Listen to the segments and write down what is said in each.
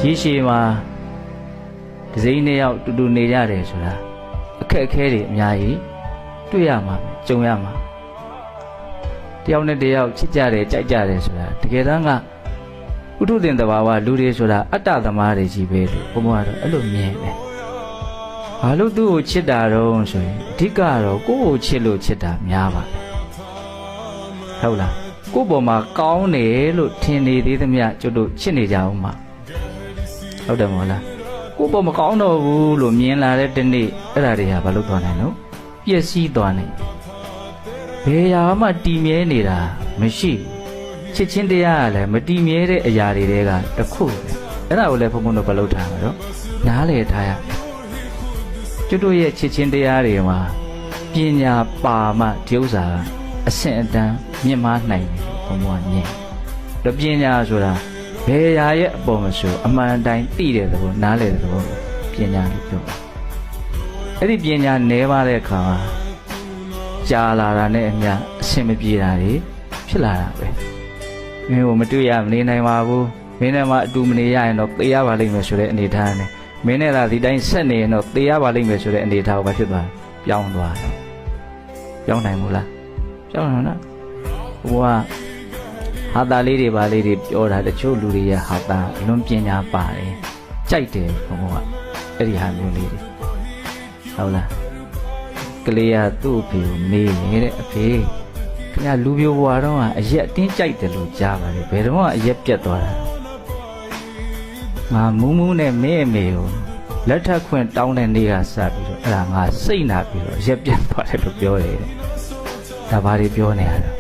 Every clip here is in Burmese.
ရေရှည်မှာဒီစိမ့်နှစ်ယောက်တူတူနေကြတယ်ဆိုတာအခက်အခဲတွေအများကြီးတွေ့ရမှာကြုံရမှာတယောက်နဲ့တယောက်ချစ်ကြတယ်ကြိုက်ကြတယ်ဆိုတာတကယ်တမ်းကဥထုသင်တဘာဝလူတွေဆိုတာအတ္တသမားတွေကြီးပဲလို့ဘုံဘကတော့အဲ့လိုမြင်တယ်ဘာလို့သူ့ကိုချစ်တာတော့ဆိုရင်အဓိကတော့ကိုယ့်ကိုချစ်လို့ချစ်တာများပါတယ်ဟုတ်လားကိုယ့်ပေါ်မှာကောင်းတယ်လို့ထင်နေသေးသမျှကျွတ်တို့ချစ်နေကြအောင်မှာဟုတ်တယ်မဟုတ်လားကိုယ့်ပေါ်မကောင်းတော့ဘူးလို့မြင်လာတဲ့တနေ့အဲ့ဒါတွေကဘာလို့သွားနိုင်လို့ပျက်စီးသွားနိုင်ဘယ်ရာမှတည်မြဲနေတာမရှိချစ်ချင်းတရားကလည်းမတည်မြဲတဲ့အရာတွေတဲကတစ်ခုအဲ့ဒါကိုလည်းဘုံဘုံတို့ဘယ်လိုထားမှာတော့နားလေထားရကျွတ်တို့ရဲ့ချစ်ချင်းတရားတွေမှာပညာပါမှဒီဥစ္စာအဆင့်အတန်းမြင့်မားနိုင်တယ်ဘုံဘုံကမြင်တော့ပညာဆိုတာဘယ်ရာရဲ့အပေါ်မဆိုအမှန်တိုင်းသိတဲ့သဘောနားလေတဲ့သဘောပညာလို့ပြောအဲ့ဒီပညာနဲပါတဲ့အခါမှာကြာလာတာနဲ့အမျှအဆင်မပြေတာတွေဖြစ်လာတာပဲမင်းကိုမတွေ့ရမနေနိုင်ပါဘူးမင်းနဲ့မှအတူမနေရရင်တော့သေရပါလိမ့်မယ်ဆိုတဲ့အနေထားနဲ့မင်းနဲ့သာဒီတိုင်းဆက်နေရင်တော့သေရပါလိမ့်မယ်ဆိုတဲ့အနေထားကိုပဲဖြစ်သွားပြောင်းသွားတယ်ပြောင်းနိုင်ဘူးလားပြောင်းနိုင်လားဘုရားဟာတာလေးတွေပါလေးတွေပြောတာတချို့လူတွေရဲ့ဟာတာလွန်ပညာပါတယ်ကြိုက်တယ်ဘုရားအဲ့ဒီဟာမျိုးလေးတွေဟုတ်လားကလေးကသူ့အဖေကိုမေးနေတဲ့အဖေခင်ဗျာလူပြိုဘွားတော့ကအရက်အတင်းကြိုက်တယ်လို့ကြားပါတယ်ဘယ်တော့မှအရက်ပြတ်သွားတာငါမူးမူးနဲ့မင်းအမေကိုလက်ထပ်ခွင့်တောင်းတဲ့နေ့ကစပြီးတော့အဲ့ဒါငါစိတ်နာပြီးတော့အရက်ပြတ်သွားတယ်လို့ပြောတယ်ဒါဘာတွေပြောနေရတာ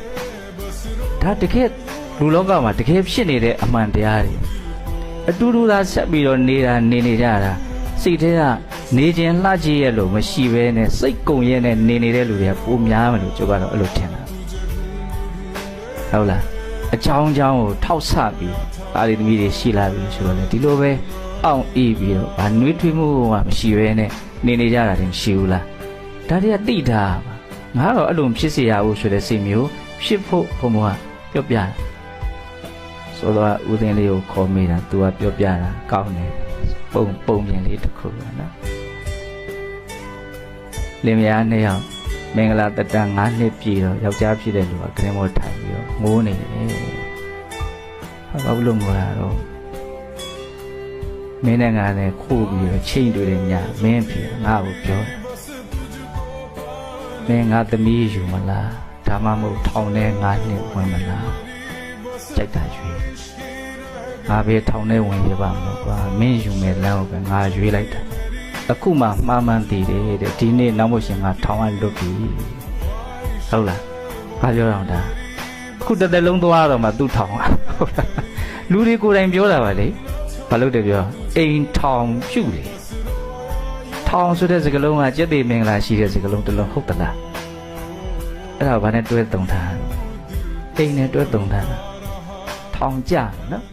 ဒါတကယ်လူလောကမှာတကယ်ဖြစ်နေတဲ့အမှန်တရားတွေအတူတူသာဆက်ပြီးတော့နေတာနေကြတာစိတ်ထဲကနေခြင်းလှကြည့်ရလို့မရှိဘဲနဲ့စိတ်ကုံရဲနဲ့နေနေတဲ့လူတွေကပိုများမယ်လို့ကျုပ်ကတော့အဲ့လိုထင်တာဟုတ်လားအချောင်းကိုထောက်ဆပြီးပါရီသမီးတွေရှိလာပြီဆိုတော့လေဒီလိုပဲအောင့်အေးပြီးတော့ဘာနှွေးထွေးမှုမှမရှိဘဲနဲ့နေကြတာတင်မရှိဘူးလားဒါတွေကသိတာငါတော့အဲ့လိုဖြစ်စေရဘူးဆိုတဲ့စိတ်မျိုးဖြစ်ဖို့ဘုံဘကပြောပြတာဆိုတော့ဦးသိန်းလေးကိုခေါ်မိတာသူကပြောပြတာကောင်းတယ်ပုံမြင်လေးတစ်ခုပါနော်လင်မယားနှစ်ယောက်မင်္ဂလာတက်တန်း9နှစ်ပြည့်တော့ယောက်ျားဖြစ်တဲ့လူကခရင်မောထိုင်ပြီးတော့ငိုးနေတယ်ဘာလို့ငိုတာတော့မင်းနဲ့ငါနဲ့ခိုးပြီးတော့ချိန်တွေ့တဲ့ညမင်းဖြစ်ငါ့ကိုပြောမင်းငါသမီးယူမလားဒါမှမဟုတ်ထောင်ထဲ9နှစ်ဝင်မလားကြိုက်တာရွေးငါပဲထောင်ထဲဝင်ရပါမယ်ကွာမင်းယူမယ်လမ်းကိုပဲငါရွေးလိုက်တာအခုမှမှားမှန်းသိတယ်တဲ့ဒီနေ့နောက်မို့ရှင်ငါထောင်ကလွတ်ပြီဟုတ်လားဘာပြောတော့ဒါအခုတစ်သက်လုံးသွားတော့မှသူ့ထောင်ကဟုတ်လားလူတွေကိုယ်တိုင်ပြောတာပါလေဘာလို့တပြောအိမ်ထောင်ပြုတ်လေထောင်ဆိုတဲ့စကားလုံးကကျက်သေးမင်္ဂလာရှိတဲ့စကားလုံးတစ်လုံးဟုတ်သလားအဲ့ဒါဘာနဲ့တွဲတုံထားအိမ်နဲ့တွဲတုံထားထောင်ကြနော်